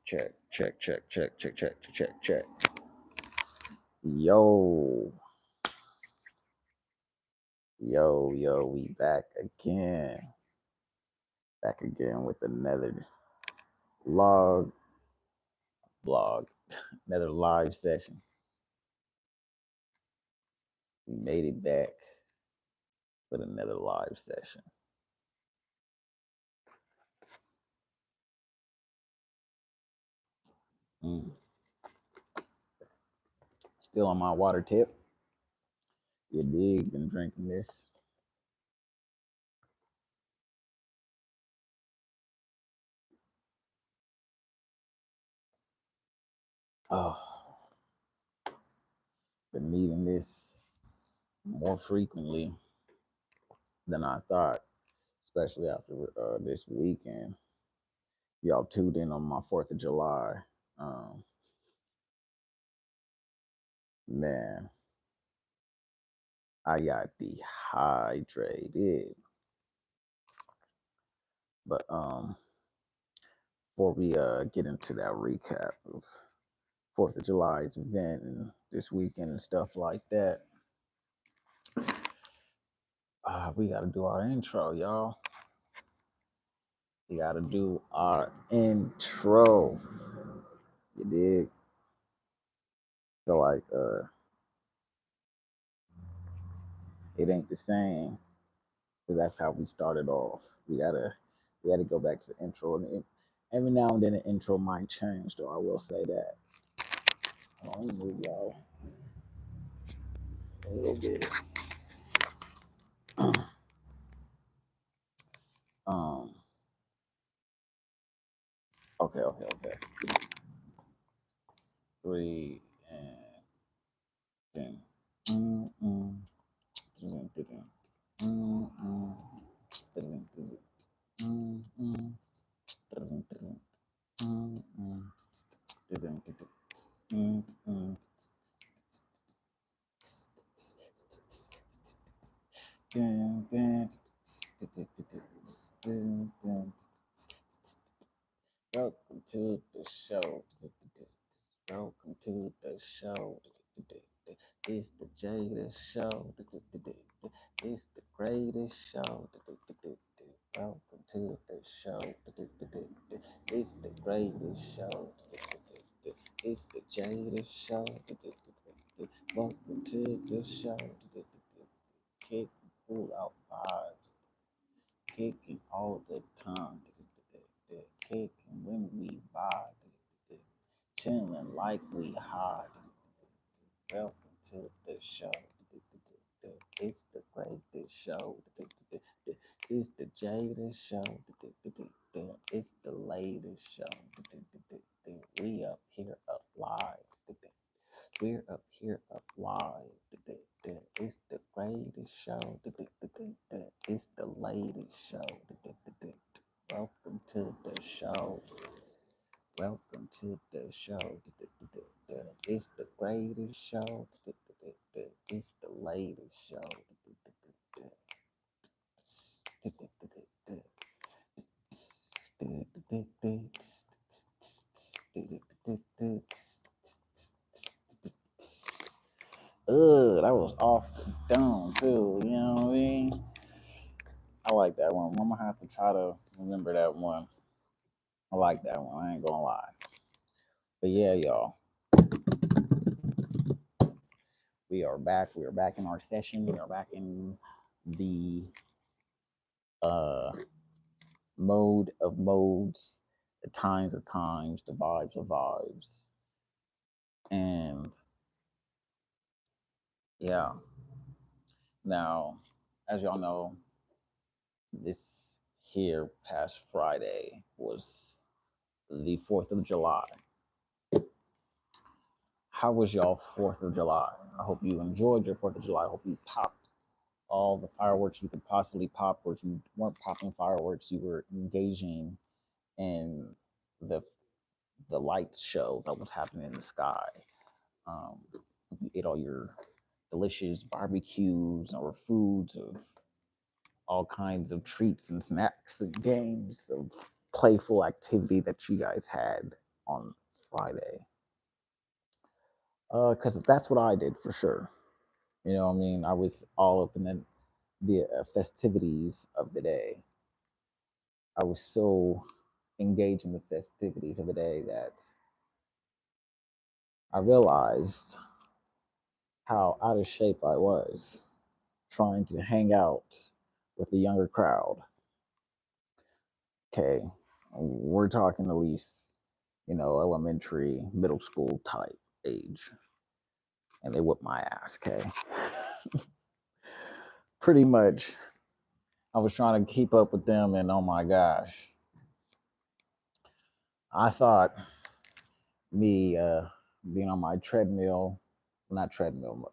Check, check, check, check, check, check, check, check. Yo, yo, we back again. Back again with another log, blog, another live session. We made it back with another live session. Mm. Still on my water tip. You dig? Been drinking this. Oh, been needing this more frequently than I thought, especially after this weekend. Y'all tuned in on my 4th of July. Um, man, I got dehydrated. But before we get into that recap of 4th of July's event and this weekend and stuff like that, we gotta do our intro, y'all. We gotta do our intro. You dig? So like it ain't the same. Cause that's how we started off. We gotta go back to the intro, and every now and then the intro might change. Though I will say that. Let me move y'all a little bit. Um. Okay. 3 and 10. Mm-mm. Mm-mm. Mm-mm. Mm-mm. Welcome to the show. Welcome to the show. It's the Jayda show. It's the greatest show. Welcome to the show. It's the greatest show. It's the Jayda show. Welcome to the show. Kick cool out vibes. Kicking all the time. Kicking when we vibe. Chilling like we high. Welcome to the show. It's the greatest show. It's the Jada show. It's the latest show. We up here up live. We're up here up live. It's the greatest show. It's the latest show. Welcome to the show. Welcome to the show. It's the greatest show. It's the latest show. That was off the dome too. You know what I mean? I like that one. I'm gonna have to try to remember that one. I like that one. I ain't gonna lie. But yeah, y'all, we are back. We are back in our session. We are back in the uh mode of modes, the times of times, the vibes of vibes. And yeah, now, as y'all know, this here past Friday was the 4th of July. How was y'all 4th of July? I hope you enjoyed your 4th of July. I hope you popped all the fireworks you could possibly pop, or if you weren't popping fireworks, you were engaging in the the light show that was happening in the sky. You ate all your delicious barbecues or foods of all kinds of treats and snacks and games of playful activity that you guys had on Friday. Because that's what I did for sure. You know what I mean? I was all up in the festivities of the day. I was so engaged in the festivities of the day that I realized how out of shape I was trying to hang out with the younger crowd. Okay, we're talking at least, elementary, middle school type age, and they whipped my ass. Okay, pretty much. I was trying to keep up with them, and oh my gosh, I thought me being on my treadmill, well, not treadmill,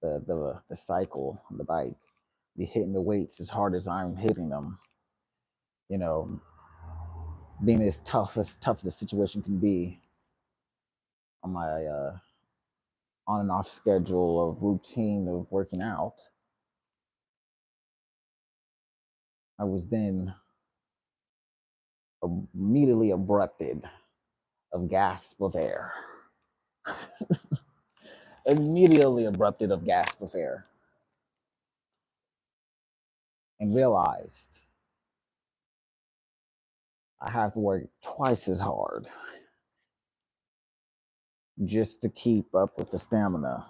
the cycle, the bike, be hitting the weights as hard as I'm hitting them. You know, being as tough the situation can be on my on and off schedule of routine of working out. I was then immediately abrupted of gasp of air. Immediately abrupted of gasp of air, and realized I have to work twice as hard just to keep up with the stamina.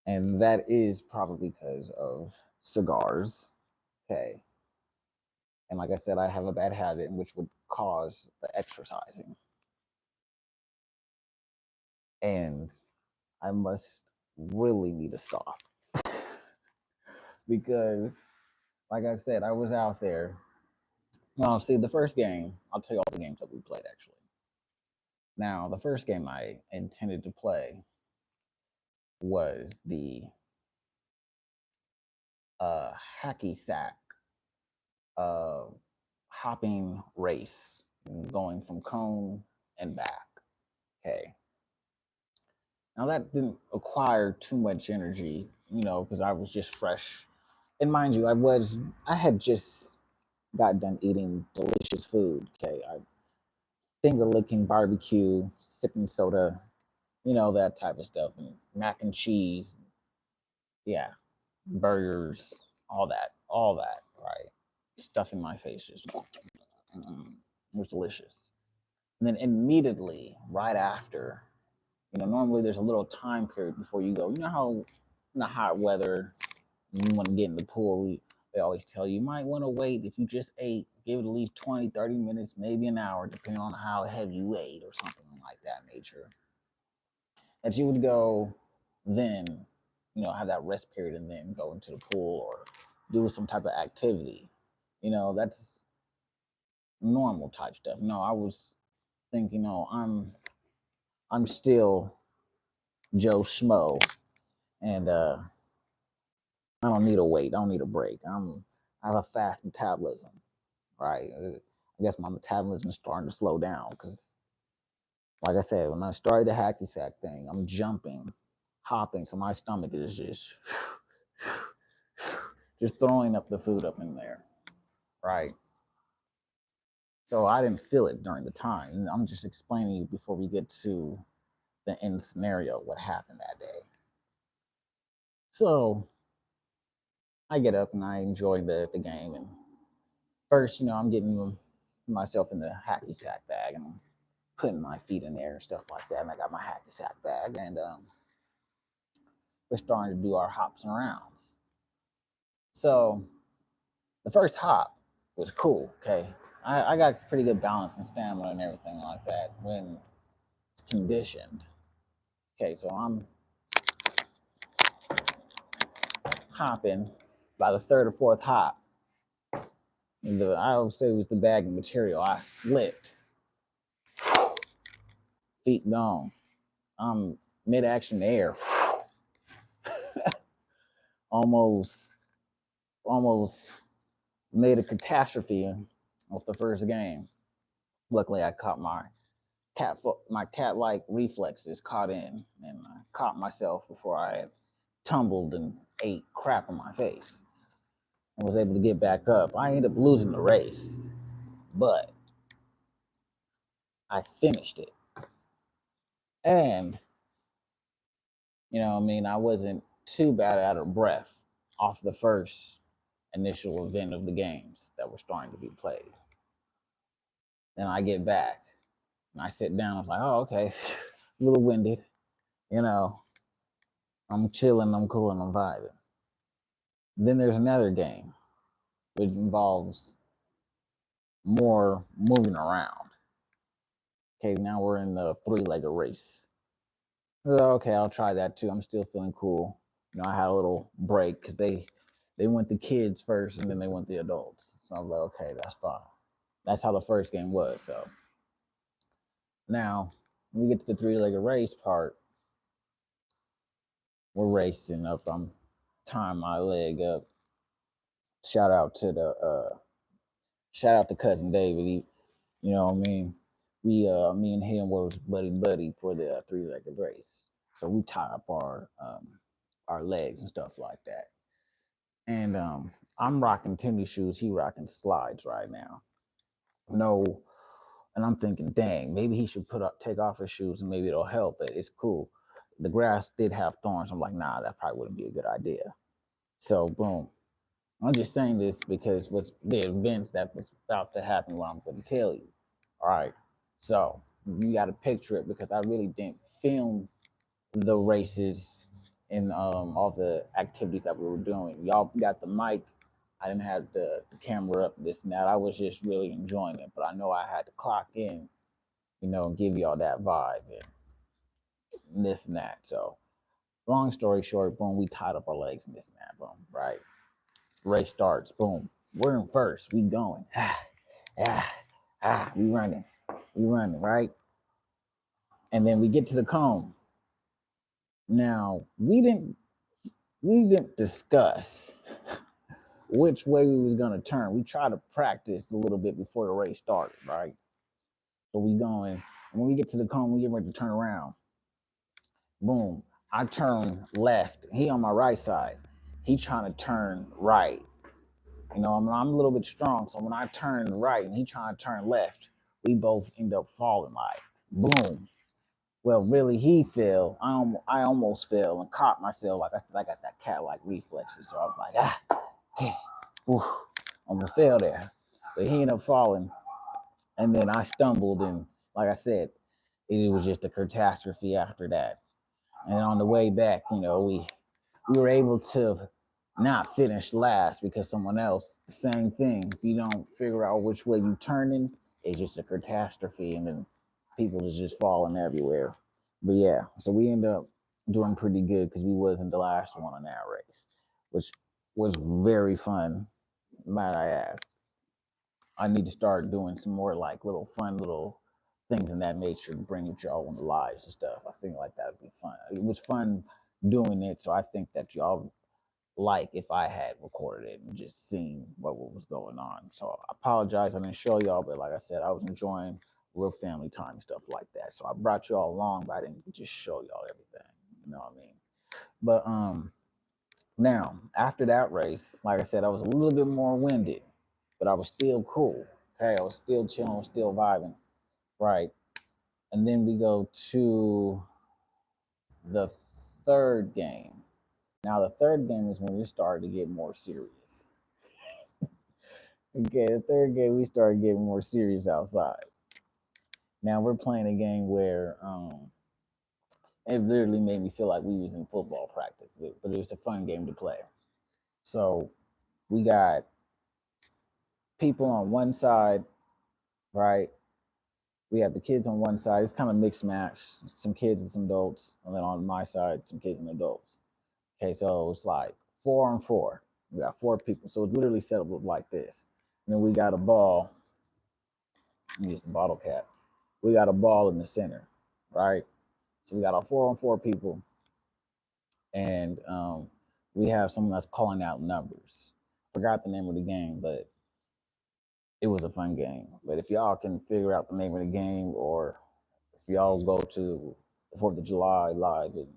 And that is probably because of cigars. Okay. And like I said, I have a bad habit which would cause the exercising. And I must really need to stop. Because, like I said, I was out there. Well, see, the first game, I'll tell you all the games that we played actually. Now, the first game I intended to play was the hacky sack uh, hopping race going from cone and back. Okay. Now that didn't acquire too much energy, because I was just fresh. And mind you, I had just got done eating delicious food. Okay, I finger licking barbecue, sipping soda, that type of stuff, and mac and cheese, yeah, burgers, all that, right? Stuff in my face, just it was delicious. And then immediately, right after, normally there's a little time period before you go. You know how in the hot weather, you want to get in the pool, they always tell you might want to wait. If you just ate, give it at least 20, 30 minutes, maybe an hour, depending on how heavy you ate or something like that nature. That you would go then, have that rest period and then go into the pool or do some type of activity. That's normal type stuff. No, I was thinking, no, I'm still Joe Schmo, and I don't need a wait. I don't need a break. I have a fast metabolism, right? I guess my metabolism is starting to slow down because, like I said, when I started the hacky sack thing, I'm jumping, hopping, so my stomach is just throwing up the food up in there, right? So I didn't feel it during the time. And I'm just explaining you before we get to the end scenario what happened that day. So I get up and I enjoy the game. And first, I'm getting myself in the hacky sack bag and I'm putting my feet in there and stuff like that. And I got my hacky sack bag and we're starting to do our hops and rounds. So the first hop was cool. Okay, I got pretty good balance and stamina and everything like that when it's conditioned. Okay, so I'm hopping. By the third or fourth hop, I would say it was the bagging material. I slipped, feet gone. I'm mid-action air, almost, almost made a catastrophe off the first game. Luckily, I caught my cat-like reflexes caught in, and I caught myself before I had tumbled and ate crap on my face, and was able to get back up. I ended up losing the race, but I finished it. And, I wasn't too bad out of breath off the first initial event of the games that were starting to be played. Then I get back and I sit down. I was like, oh, okay, a little winded. You know, I'm chilling, I'm cool, and I'm vibing. Then there's another game which involves more moving around. Okay, now we're in the three-legged race. Okay, I'll try that too. I'm still feeling cool. I had a little break because they went the kids first and then they went the adults. So I was like, okay, that's fine. That's how the first game was. So now when we get to the three-legged race part, we're racing up. I'm tying my leg up. Shout out to cousin David. You know what I mean? Me and him was buddy for the three-legged race. So we tie up our legs and stuff like that. And I'm rocking tennis shoes. He rocking slides right now. No, and I'm thinking, dang, maybe he should take off his shoes and maybe it'll help. But it's cool. The grass did have thorns. I'm like, nah, that probably wouldn't be a good idea. So boom. I'm just saying this because what's the events that was about to happen, what I'm going to tell you. All right. So you got to picture it because I really didn't film the races and all the activities that we were doing. Y'all got the mic. I didn't have the camera up, this and that. I was just really enjoying it. But I know I had to clock in, and give y'all that vibe and this and that. So long story short, boom, we tied up our legs and this and that, boom, right? Race starts, boom. We're in first. We going. We running. We running, right? And then we get to the cone. Now, we didn't discuss which way we was gonna turn. We tried to practice a little bit before the race started, right? So we going, and when we get to the cone, we get ready to turn around. Boom. I turn left. He on my right side. He trying to turn right. I'm a little bit strong, so when I turn right and he trying to turn left, we both end up falling like boom. Well, really, he fell. I almost fell and caught myself like I got that cat-like reflexes. So I was like, okay, oof, I'm gonna fail there. But he ended up falling, and then I stumbled, and like I said, it was just a catastrophe after that. And on the way back, we were able to not finish last because someone else, the same thing. If you don't figure out which way you turning, it's just a catastrophe, and then people is just falling everywhere. But yeah, so we end up doing pretty good because we wasn't the last one on that race, which was very fun. Might I add, I need to start doing some more like little fun little things in that nature to bring with y'all on the lives and stuff. I think like that would be fun. It was fun doing it, so I think that y'all like if I had recorded it and just seen what was going on. So I apologize I didn't show y'all, but like I said, I was enjoying real family time and stuff like that. So I brought y'all along, but I didn't just show y'all everything. You know what I mean? But now after that race, like I said, I was a little bit more winded, but I was still cool. Okay, I was still chilling, still vibing, right? And then we go to the third game. Now the third game is when we started to get more serious. Okay, the third game we started getting more serious outside. Now we're playing a game where it literally made me feel like we was in football practice, but it was a fun game to play. So we got people on one side, right? We have the kids on one side. It's kind of mixed match, some kids and some adults, and then on my side, some kids and adults. Okay, so it's like 4-on-4. We got 4 people, so it's literally set up like this. And then we got a ball. Use the bottle cap. We got a ball in the center, right? So we got our 4-on-4 people, and we have someone that's calling out numbers. Forgot the name of the game, but it was a fun game. But if y'all can figure out the name of the game, or if y'all go to the 4th of July live and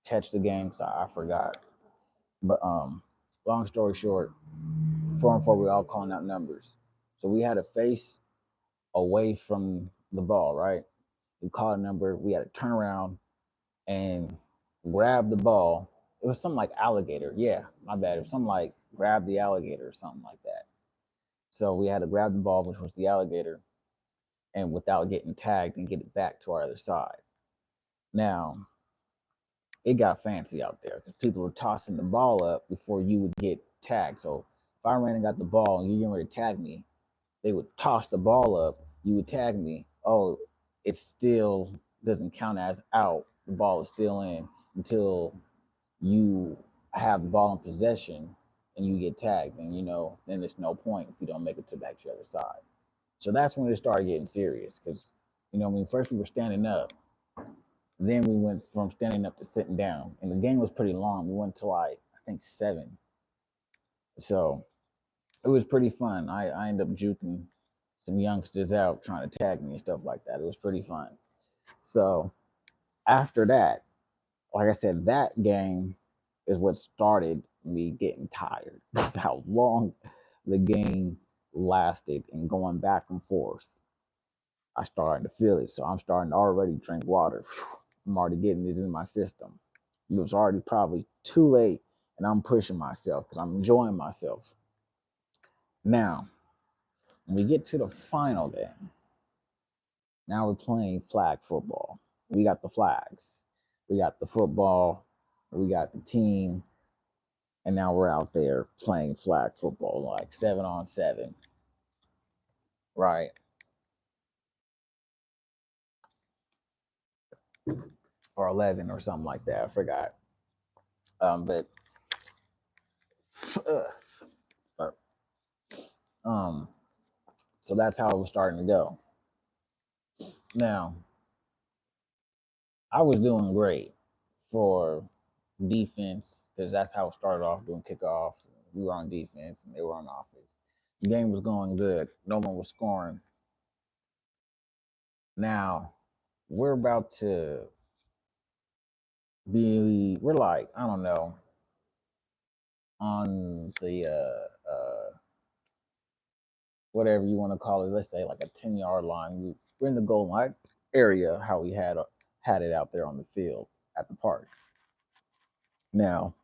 catch the game, because I forgot. But long story short, 4-on-4, we're all calling out numbers. So we had to face away from the ball, right? We called a number. We had to turn around and grab the ball. It was something like alligator. Yeah, my bad. It was something like grab the alligator or something like that. So we had to grab the ball, which was the alligator, and without getting tagged and get it back to our other side. Now, it got fancy out there because people were tossing the ball up before you would get tagged. So if I ran and got the ball and you didn't ready to tag me, they would toss the ball up. You would tag me. Oh, it still doesn't count as out. The ball is still in until you have the ball in possession and you get tagged. And then there's no point if you don't make it to back to the other side. So that's when it started getting serious because when first we were standing up, then we went from standing up to sitting down, and the game was pretty long. We went to like I think 7, so it was pretty fun. I ended up juking some youngsters out trying to tag me and stuff like that. It was pretty fun. So after that, like I said, that game is what started me getting tired. How long the game lasted and going back and forth. I started to feel it, so I'm starting to already drink water. I'm already getting it in my system. It was already probably too late, and I'm pushing myself because I'm enjoying myself. Now, when we get to the final day, now we're playing flag football. We got the flags, we got the football, we got the team, and now we're out there playing flag football, like 7-on-7, right? Or 11 or something like that. I forgot. But uh, um, so that's how it was starting to go. Now, I was doing great for defense because that's how it started off doing kickoff. We were on defense and they were on offense. The game was going good. No one was scoring. Now we're about to we're like, I don't know, on the whatever you want to call it. Let's say like a 10-yard line. We're in the goal line area. How we had it out there on the field at the park. Now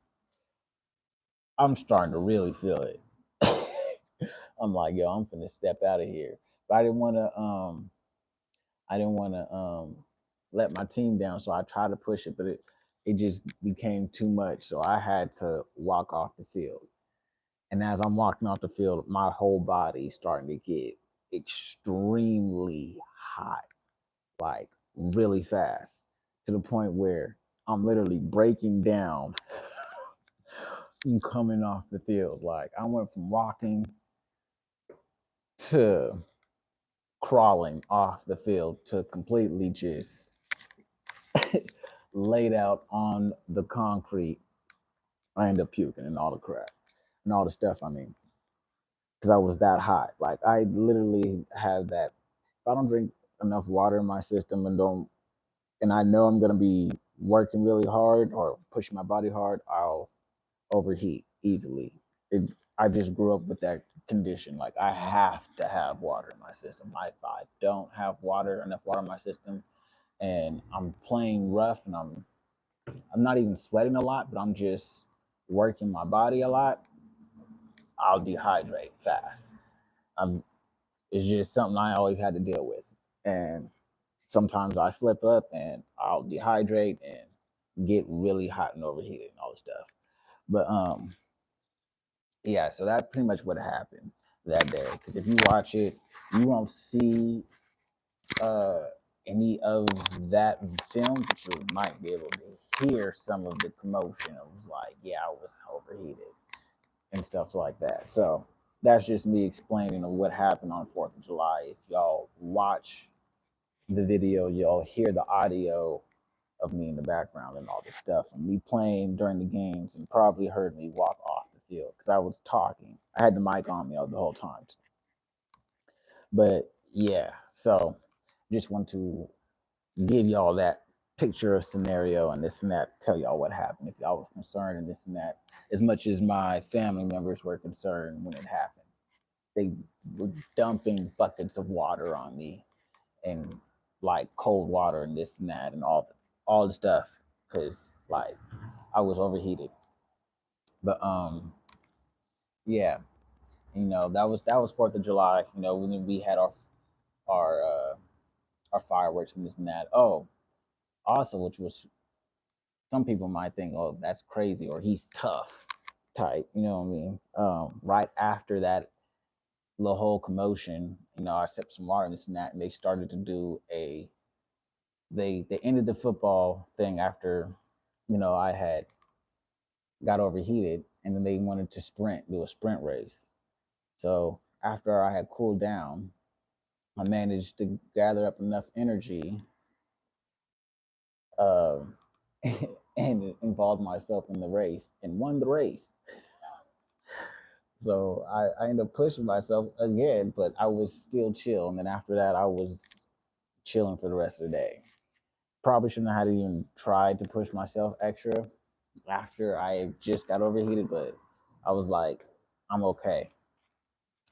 I'm starting to really feel it. I'm like, yo, I'm finna step out of here. But I didn't wanna let my team down. So I tried to push it, but it just became too much. So I had to walk off the field. And as I'm walking off the field, my whole body starting to get extremely hot, like really fast, to the point where I'm literally breaking down and coming off the field. Like I went from walking to crawling off the field to completely just laid out on the concrete. I ended up puking and all the crap and all the stuff. I mean, because I was that hot. Like I literally have that. If I don't drink enough water in my system and I know I'm gonna be working really hard or pushing my body hard, I'll overheat easily. I just grew up with that condition. Like I have to have water in my system. If I don't have enough water in my system, and I'm playing rough and I'm not even sweating a lot, but I'm just working my body a lot, I'll dehydrate fast. I'm It's just something I always had to deal with. And sometimes I slip up and I'll dehydrate and get really hot and overheated and all this stuff. But yeah, so that's pretty much what happened that day. Because if you watch it, you won't see uh, any of that film, but you might be able to hear some of the commotion of like, yeah, I was overheated and stuff like that. So that's just me explaining of what happened on 4th of July. If y'all watch the video, you'll hear the audio of me in the background and all this stuff, and me playing during the games, and probably heard me walk off the field because I was talking. I had the mic on me the whole time. But yeah, so just want to give y'all that picture of scenario and this and that, tell y'all what happened if y'all was concerned and this and that, as much as my family members were concerned when it happened. They were dumping buckets of water on me and like cold water and this and that and all the stuff because like I was overheated. But yeah, that was Fourth of July. When we had our uh, our fireworks and this and that. Oh, also, which was some people might think, oh, that's crazy or he's tough type. You know what I mean? Right after that, the whole commotion, I sipped some water and this and that, and they started to do they ended the football thing after, I had got overheated, and then they wanted to do a sprint race. So after I had cooled down, I managed to gather up enough energy, um, and involved myself in the race and won the race. So I ended up pushing myself again, but I was still chill. And then after that, I was chilling for the rest of the day. Probably shouldn't have had to even tried to push myself extra after I just got overheated, but I was like, I'm okay.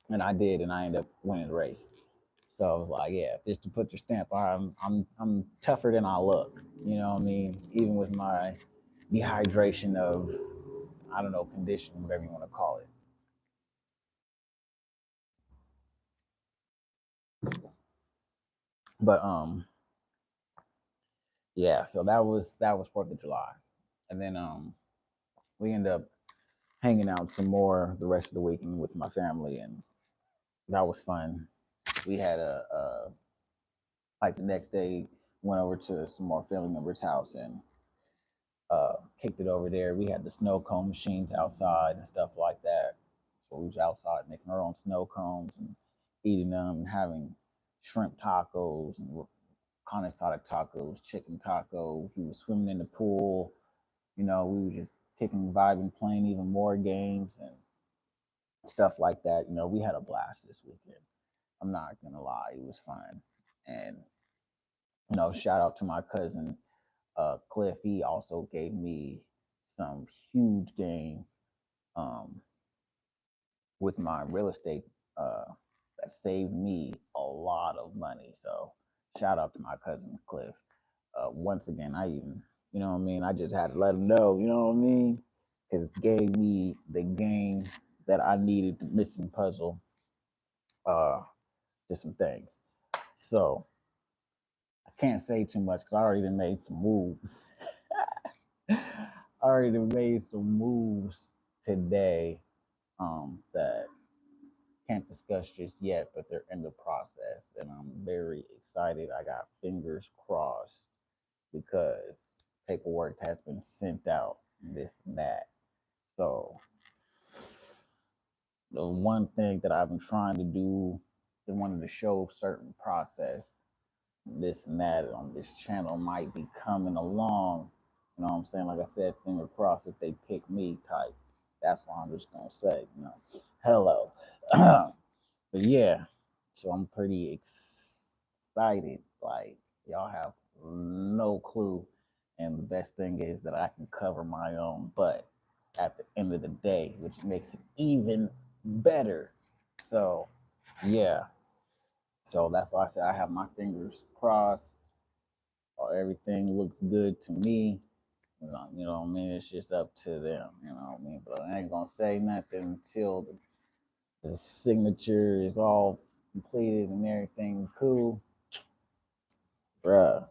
And I did, and I ended up winning the race. So I was like, yeah, just to put your stamp, I'm tougher than I look. You know what I mean? Even with my dehydration of, I don't know, condition, whatever you want to call it. But yeah, so that was Fourth of July, and then we ended up hanging out some more the rest of the weekend with my family, and that was fun. We had a like the next day went over to some more family members' house and kicked it over there. We had the snow cone machines outside and stuff like that. So we was outside making our own snow cones and eating them and having shrimp tacos and carne asada tacos, chicken tacos. We were swimming in the pool. We were just kicking, vibing, playing even more games and stuff like that. We had a blast this weekend. I'm not gonna lie, it was fun. And shout out to my cousin Cliff. He also gave me some huge game um, with my real estate uh, that saved me a lot of money. So shout out to my cousin Cliff. Once again, I even, what I mean, I just had to let him know, what I mean, because it gave me the game that I needed, the missing puzzle, uh, to some things. So I can't say too much because I already made some moves. I already made some moves today that can't discuss just yet, but they're in the process, and I'm very excited. I got fingers crossed because paperwork has been sent out, and this and that. So the one thing that I've been trying to do, they wanted to show certain process, this and that on this channel might be coming along. You know what I'm saying? Like I said, finger crossed if they pick me type. That's what I'm just gonna say. Hello. But yeah, so I'm pretty excited. Like y'all have no clue, and the best thing is that I can cover my own butt at the end of the day, which makes it even better. So yeah, so that's why I said I have my fingers crossed. Everything looks good to me. What I mean? It's just up to them. You know what I mean? But I ain't gonna say nothing until the signature is all completed and everything cool, bruh.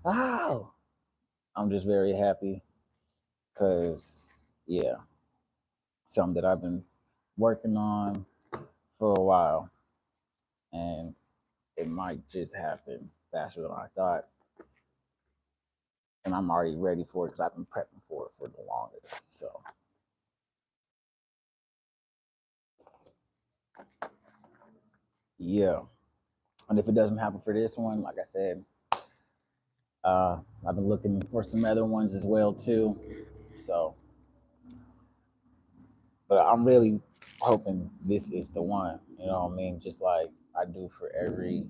Oh, I'm just very happy because yeah, something that I've been working on for a while, and it might just happen faster than I thought, and I'm already ready for it because I've been prepping for it for the longest. So yeah, and if it doesn't happen for this one, like I said, I've been looking for some other ones as well too. So, but I'm really hoping this is the one. You know what I mean? Just like I do for every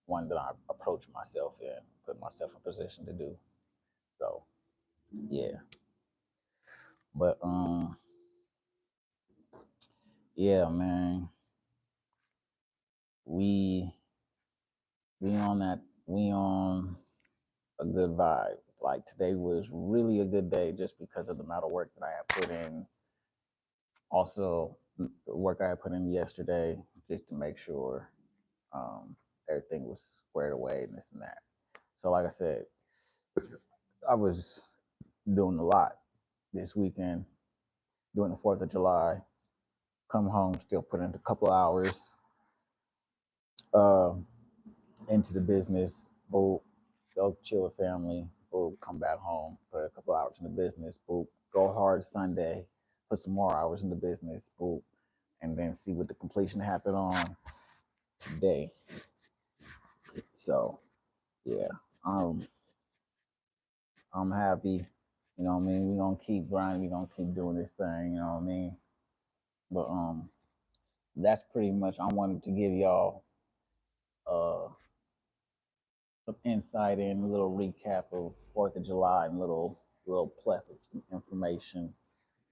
one that I approach myself in, put myself in position to do. So yeah, but yeah, man, we we on a good vibe. Like today was really a good day just because of the amount of work that I have put in. Also, the work I had put in yesterday just to make sure um, everything was squared away and this and that. So, like I said, I was doing a lot this weekend, doing the 4th of July. Come home, still put in a couple hours uh, into the business. Boop, go chill with family. Boop, come back home, put a couple hours in the business. Boop, go hard Sunday, put some more hours in the business. Boop, and then see what the completion happened on today. So yeah, um, I'm happy. You know what I mean? We're gonna keep grinding, we're gonna keep doing this thing, you know what I mean? But that's pretty much I wanted to give y'all uh some insight and a little recap of 4th of July and little plus of some information,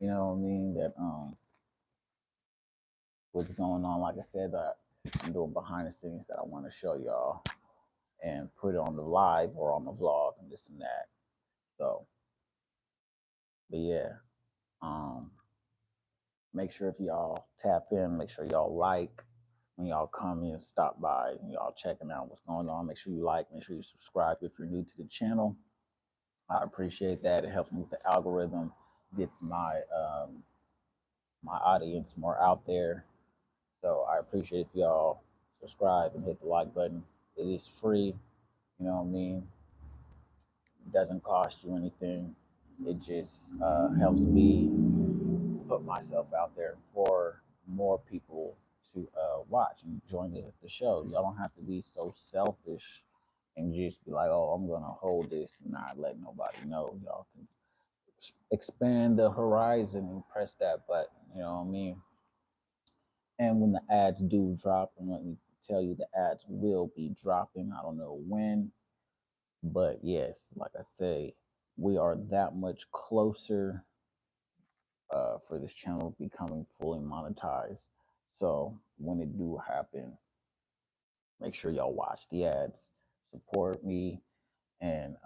you know what I mean, that what's going on. Like I said, that I'm doing behind the scenes that I want to show y'all and put it on the live or on the vlog and this and that. So but yeah, um make sure if y'all tap in, make sure y'all like when y'all come in, stop by, and y'all checking out what's going on. Make sure you like, make sure you subscribe if you're new to the channel. I appreciate that. It helps me with the algorithm, gets my audience more out there. So I appreciate if y'all subscribe and hit the like button. It is free, you know what I mean? It doesn't cost you anything. It just helps me put myself out there for more people to watch and join the show. Y'all don't have to be so selfish and just be like, oh, I'm gonna hold this and not let nobody know. Y'all can expand the horizon and press that button. You know what I mean? And when the ads do drop, and let me tell you, the ads will be dropping. I don't know when, but yes, like I say, we are that much closer for this channel becoming fully monetized. So when it do happen, make sure y'all watch the ads, support me, and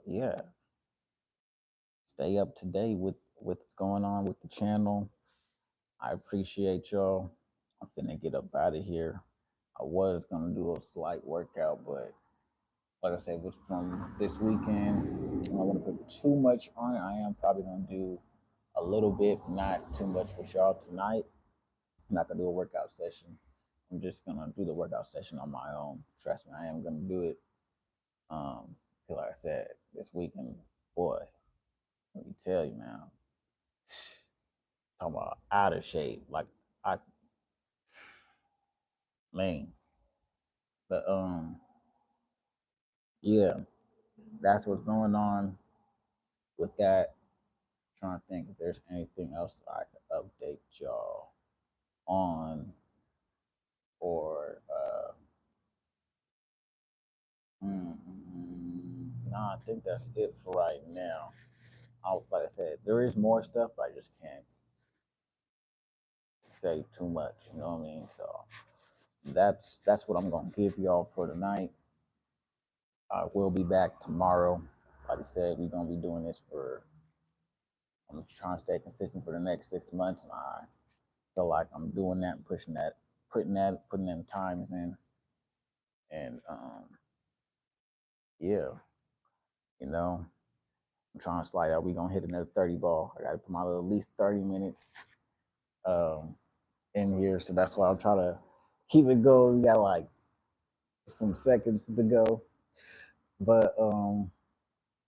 yeah, stay up to date with what's going on with the channel. I appreciate y'all. I'm finna get up out of here. I was gonna do a slight workout, but like I said, was from this weekend. I don't want to put too much on it. I am probably gonna do a little bit, not too much for y'all tonight. I'm not gonna do a workout session. I'm just gonna do the workout session on my own. Trust me, I am gonna do it. Um, 'Cause like I said, this weekend, boy, let me tell you, man, talking about out of shape. Like I, man, but yeah, that's what's going on with that. Trying to think if there's anything else I could update y'all on, or nah, I think that's it for right now. Like I said, there is more stuff, but I just can't say too much. You know what I mean? So that's what I'm gonna give y'all for tonight. I will be back tomorrow. Like I said, we're gonna be doing this for. I'm trying to stay consistent for the next 6 months, and I feel like I'm doing that, pushing that, putting them times in, and yeah, you know, I'm trying to slide out. We gonna hit another 30 ball. I got to put my little at least 30 minutes um in here, so that's why I'm trying to keep it going. We got like some seconds to go, but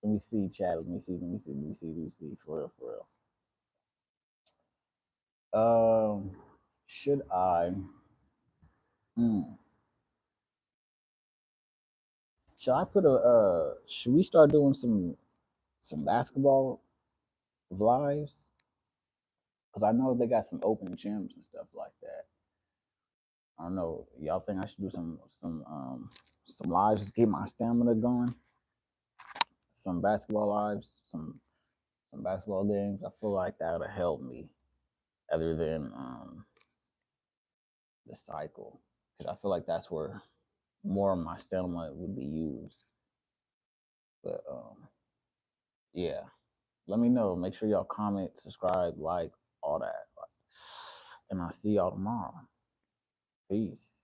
let me see, Chad. Let me see. For real, for real. Should I? Hmm. Should I put a? Should we start doing some basketball lives? Because I know they got some open gyms and stuff like that. I don't know. Y'all think I should do some lives to get my stamina going? Some basketball lives, some basketball games. I feel like that would help me, other than the cycle. I feel like that's where more of my stamina would be used. But yeah, let me know. Make sure y'all comment, subscribe, like, all that. And I'll see y'all tomorrow. Peace.